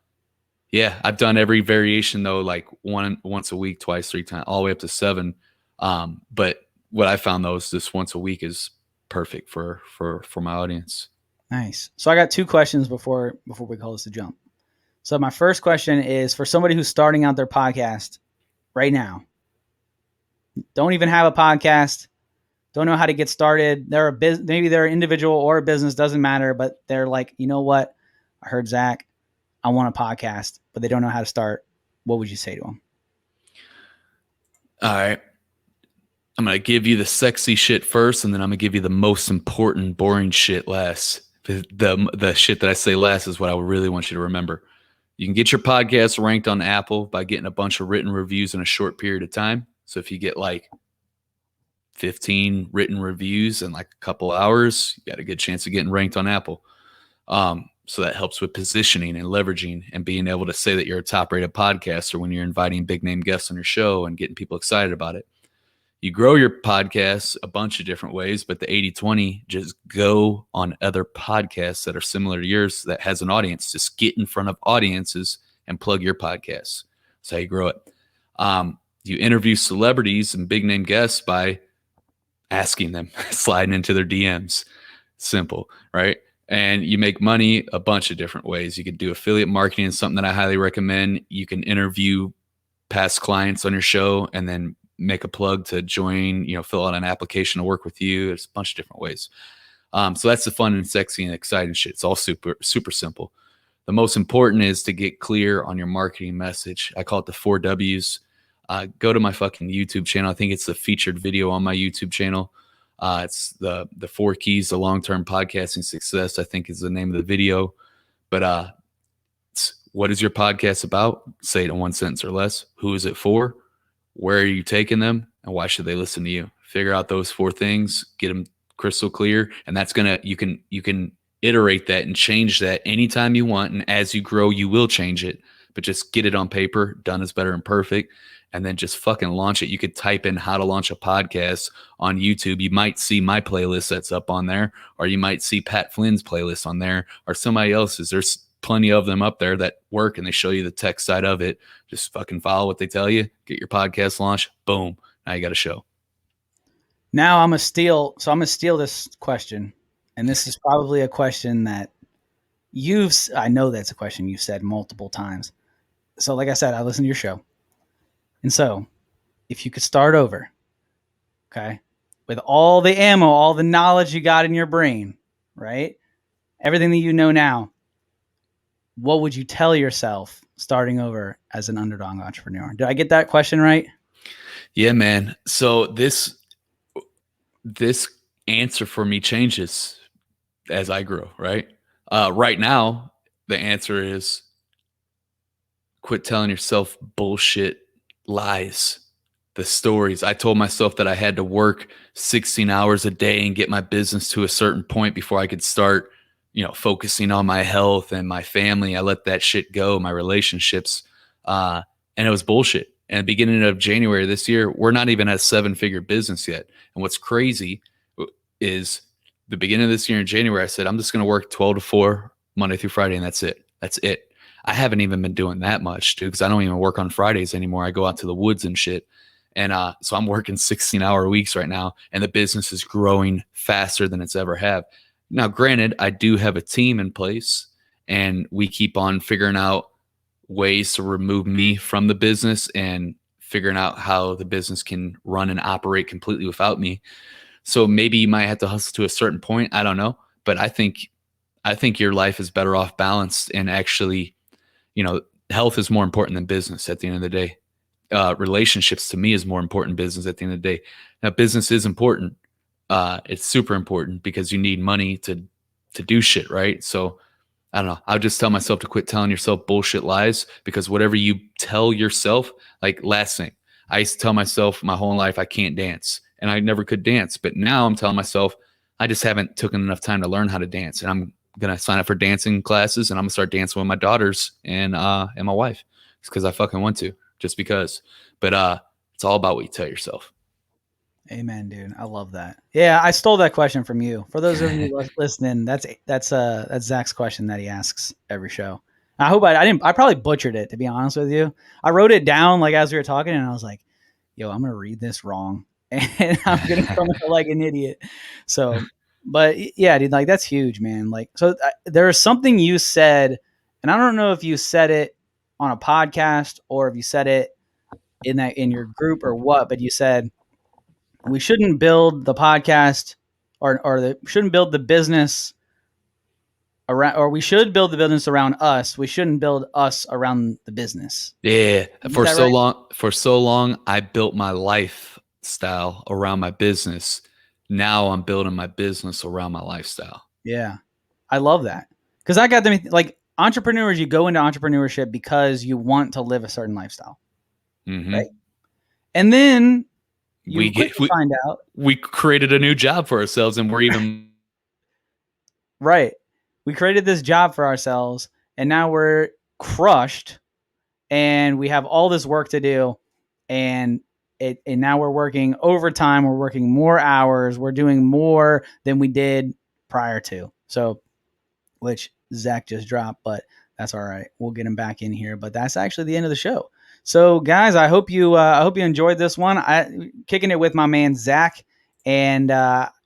yeah, I've done every variation though, like once a week, twice, 3 times, all the way up to 7. But what I found though is this once a week is perfect for my audience. Nice. So I got 2 questions before we call this a jump. So my first question is for somebody who's starting out their podcast right now. Don't even have a podcast. Don't know how to get started. Maybe they're an individual or a business, doesn't matter, but they're like, you know what? I heard Zack. I want a podcast, but they don't know how to start. What would you say to them? All right. I'm going to give you the sexy shit first, and then I'm going to give you the most important, boring shit last. The shit that I say last is what I really want you to remember. You can get your podcast ranked on Apple by getting a bunch of written reviews in a short period of time. So if you get like 15 written reviews in like a couple hours, you got a good chance of getting ranked on Apple. So that helps with positioning and leveraging and being able to say that you're a top rated podcaster when you're inviting big name guests on your show and getting people excited about it. You grow your podcast a bunch of different ways, but the 80-20, just go on other podcasts that are similar to yours that has an audience. Just get in front of audiences and plug your podcasts. That's how you grow it. You interview celebrities and big name guests by asking them, sliding into their DMs. Simple, right? And you make money a bunch of different ways. You could do affiliate marketing, something that I highly recommend. You can interview past clients on your show and then make a plug to join, fill out an application to work with you. There's a bunch of different ways. So that's the fun and sexy and exciting shit. It's all super, super simple. The most important is to get clear on your marketing message. I call it the 4 W's. Go to my fucking YouTube channel. I think it's the featured video on my YouTube channel. It's the 4 keys to long-term podcasting success, I think is the name of the video. But what is your podcast about? Say it in 1 sentence or less. Who is it for? Where are you taking them? And why should they listen to you? Figure out those 4 things, get them crystal clear. And that's you can iterate that and change that anytime you want. And as you grow, you will change it, but just get it on paper. Done is better than perfect. And then just fucking launch it. You could type in how to launch a podcast on YouTube. You might see my playlist that's up on there, or you might see Pat Flynn's playlist on there, or somebody else's. There's plenty of them up there that work, and they show you the tech side of it. Just fucking follow what they tell you. Get your podcast launched. Boom. Now you got a show. Now I'm gonna steal this question, and this is probably a question that I know that's a question you've said multiple times. So like I said, I listened to your show. And so if you could start over, okay, with all the ammo, all the knowledge you got in your brain, right? Everything that you know now, what would you tell yourself starting over as an underdog entrepreneur? Did I get that question right? Yeah, man. So this answer for me changes as I grow, right? Right now, the answer is quit telling yourself bullshit lies, the stories. I told myself that I had to work 16 hours a day and get my business to a certain point before I could start, focusing on my health and my family. I let that shit go, my relationships, and it was bullshit. And beginning of January this year, we're not even at a 7-figure business yet. And what's crazy is the beginning of this year in January, I said, I'm just going to work 12 to 4 Monday through Friday. And that's it. That's it. I haven't even been doing that much, dude, because I don't even work on Fridays anymore. I go out to the woods and shit. And so I'm working 16-hour weeks right now, and the business is growing faster than it's ever have. Now, granted, I do have a team in place, and we keep on figuring out ways to remove me from the business and figuring out how the business can run and operate completely without me. So maybe you might have to hustle to a certain point. I don't know. But I think your life is better off balanced, and actually, health is more important than business at the end of the day. Relationships to me is more important than business at the end of the day. Now, business is important. It's super important because you need money to do shit, right? So I don't know. I'll just tell myself to quit telling yourself bullshit lies, because whatever you tell yourself, like last thing, I used to tell myself my whole life I can't dance, and I never could dance. But now I'm telling myself I just haven't taken enough time to learn how to dance, and I'm going to sign up for dancing classes, and I'm going to start dancing with my daughters and my wife. It's because I fucking want to, just because. But it's all about what you tell yourself. Amen, dude. I love that. Yeah, I stole that question from you. For those of you listening, that's Zach's question that he asks every show. I hope I probably butchered it, to be honest with you. I wrote it down like as we were talking, and I was like, yo, I'm going to read this wrong, and I'm going to come out like an idiot. So, but yeah, dude, like that's huge, man. Like, so there's something you said, and I don't know if you said it on a podcast or if you said it in your group or what, but you said we shouldn't build the podcast shouldn't build the business around, or we should build the business around us. We shouldn't build us around the business. Yeah. For so long, I built my lifestyle around my business. Now I'm building my business around my lifestyle. Yeah. I love that. Because I got them, like entrepreneurs, you go into entrepreneurship because you want to live a certain lifestyle. Mm-hmm. Right. And then we find out we created a new job for ourselves, and we're even right. we created this job for ourselves, and now we're crushed, and we have all this work to do, and now we're working overtime. We're working more hours. We're doing more than we did prior to. So, which Zack just dropped, but that's all right. We'll get him back in here. But that's actually the end of the show. So, guys, I hope you enjoyed this one. Kicking it with my man Zack, and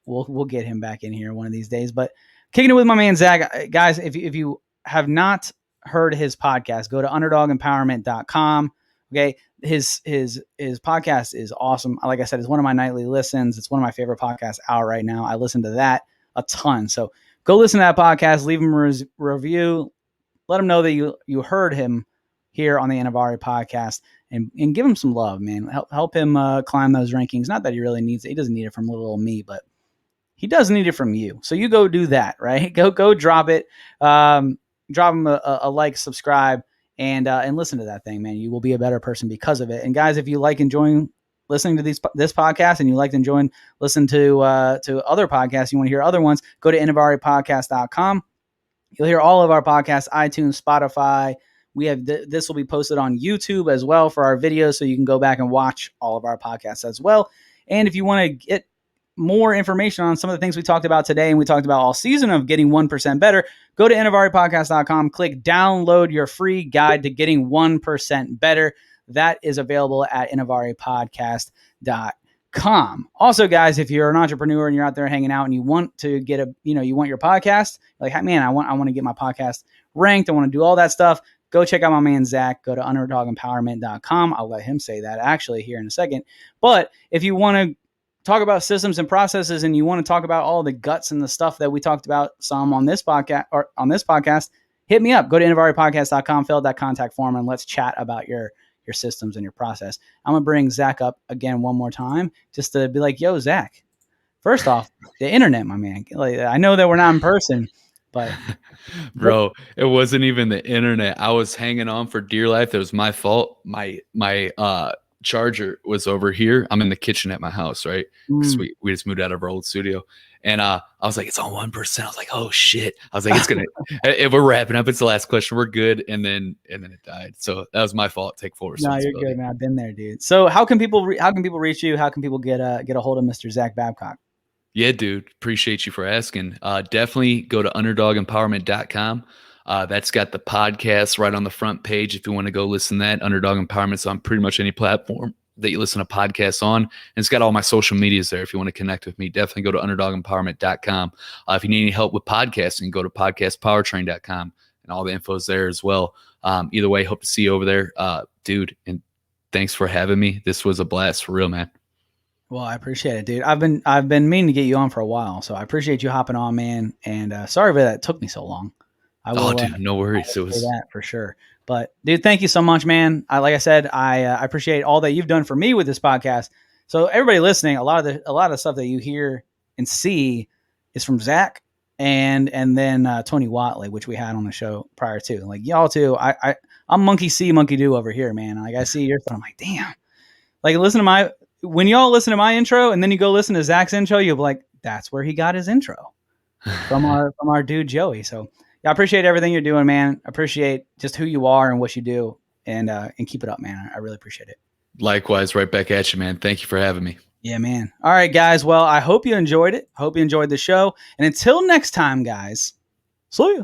we'll get him back in here one of these days. But kicking it with my man Zack, guys, if you have not heard his podcast, go to underdogempowerment.com. Okay, his podcast is awesome. Like I said, it's one of my nightly listens. It's one of my favorite podcasts out right now. I listen to that a ton. So go listen to that podcast. Leave him a review. Let him know that you heard him here on the Inovare Podcast, and give him some love, man. Help him climb those rankings. Not that he really needs it. He doesn't need it from little old me, but he does need it from you. So you go do that, right? Go drop it. Drop him a like, subscribe, and listen to that thing, man. You will be a better person because of it. And guys, if you like enjoying listening to this podcast, and you like to listen to other podcasts, you want to hear other ones, go to InovarePodcast.com. You'll hear all of our podcasts, iTunes, Spotify. We have this will be posted on YouTube as well for our videos, so you can go back and watch all of our podcasts as well. And if you want to get more information on some of the things we talked about today, and we talked about all season of getting 1% better, go to InovarePodcast.com, click download your free guide to getting 1% better. That is available at InovarePodcast.com. Also, guys, if you're an entrepreneur and you're out there hanging out and you want to get you want your podcast, like, man, I want to get my podcast ranked. I want to do all that stuff. Go check out my man Zack. Go to underdogempowerment.com. I'll let him say that actually here in a second. But if you want to talk about systems and processes, and you want to talk about all the guts and the stuff that we talked about some on this podcast, hit me up. Go to InovarePodcast.com, fill out that contact form, and let's chat about your systems and your process. I'm going to bring Zack up again one more time just to be like, yo, Zack, first off, the internet, my man. Like, I know that we're not in person, but bro, it wasn't even the internet. I was hanging on for dear life. It was my fault. My charger was over here. I'm in the kitchen at my house, right? Because we just moved out of our old studio. And I was like, it's on 1%. I was like, oh shit. I was like, it's gonna if we're wrapping up, it's the last question. We're good. And then it died. So that was my fault. Take full responsibility. No, you're good, man. I've been there, dude. So how can people reach you? How can people get a hold of Mr. Zack Babcock? Yeah, dude. Appreciate you for asking. Definitely go to underdogempowerment.com. That's got the podcast right on the front page if you want to go listen to that. Underdog Empowerment's on pretty much any platform that you listen to podcasts on. And it's got all my social medias there if you want to connect with me. Definitely go to underdogempowerment.com. If you need any help with podcasting, go to podcastpowertrain.com, and all the info's there as well. Either way, hope to see you over there. Dude, and thanks for having me. This was a blast for real, man. Well, I appreciate it, dude. I've been meaning to get you on for a while, so I appreciate you hopping on, man. And sorry that it took me so long. Dude, no worries. It was that for sure. But dude, thank you so much, man. Like I said, I appreciate all that you've done for me with this podcast. So everybody listening, a lot of the stuff that you hear and see is from Zack and then Tony Watley, which we had on the show prior to. Like y'all too. I'm monkey see, monkey do over here, man. Like I see your stuff, I'm like, damn. Like when y'all listen to my intro and then you go listen to Zack's intro, you'll be like, that's where he got his intro from our dude Joey. So yeah, I appreciate everything you're doing, man. I appreciate just who you are and what you do, and keep it up, man. I really appreciate it. Likewise, right back at you, man. Thank you for having me. Yeah, man. All right, guys. Well, I hope you enjoyed it. Hope you enjoyed the show. And until next time, guys, see ya.